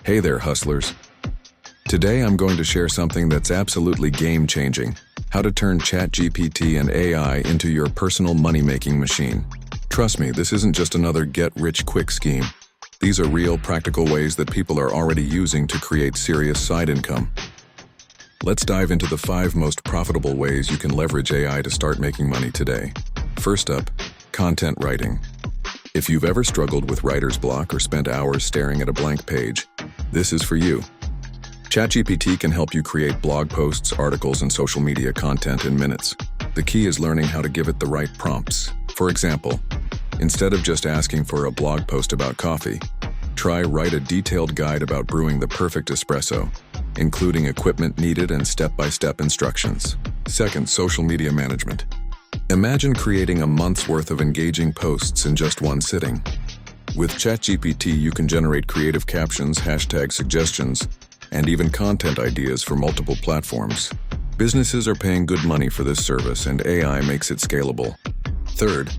Hey there, hustlers. Today I'm going to share something that's absolutely game-changing: how to turn ChatGPT and AI into your personal money-making machine. Trust me, this isn't just another get-rich-quick scheme. These are real, practical ways that people are already using to create serious side income. Let's dive into the 5 most profitable ways you can leverage AI to start making money today. First up, content writing. If you've ever struggled with writer's block or spent hours staring at a blank page, this is for you. ChatGPT can help you create blog posts, articles, and social media content in minutes. The key is learning how to give it the right prompts. For example, instead of just asking for a blog post about coffee, try write a detailed guide about brewing the perfect espresso, including equipment needed and step-by-step instructions. Second, social media management. Imagine creating a month's worth of engaging posts in just one sitting. With ChatGPT, you can generate creative captions, hashtag suggestions, and even content ideas for multiple platforms. Businesses are paying good money for this service, and AI makes it scalable. Third,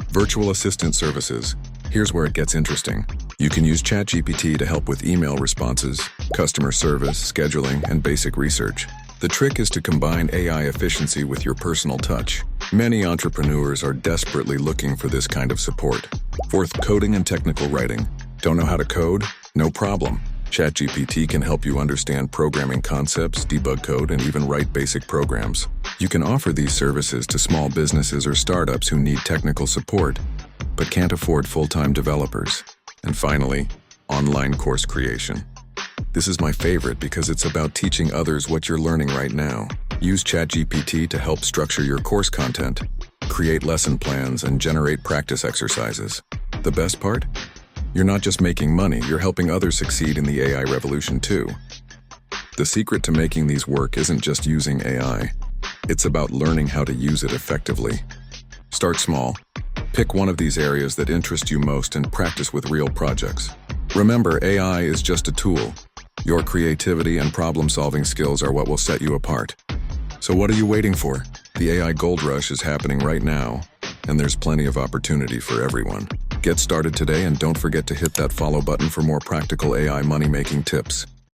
virtual assistant services. Here's where it gets interesting. You can use ChatGPT to help with email responses, customer service, scheduling, and basic research. The trick is to combine AI efficiency with your personal touch. Many entrepreneurs are desperately looking for this kind of support. Fourth, coding and technical writing. Don't know how to code? No problem. ChatGPT can help you understand programming concepts, debug code, and even write basic programs. You can offer these services to small businesses or startups who need technical support, but can't afford full-time developers. And finally, online course creation. This is my favorite because it's about teaching others what you're learning right now. Use ChatGPT to help structure your course content, create lesson plans, and generate practice exercises. The best part? You're not just making money, you're helping others succeed in the AI revolution too. The secret to making these work isn't just using AI. It's about learning how to use it effectively. Start small. Pick one of these areas that interest you most and practice with real projects. Remember, AI is just a tool. Your creativity and problem-solving skills are what will set you apart. So what are you waiting for? The AI gold rush is happening right now, and there's plenty of opportunity for everyone. Get started today, and don't forget to hit that follow button for more practical AI money-making tips.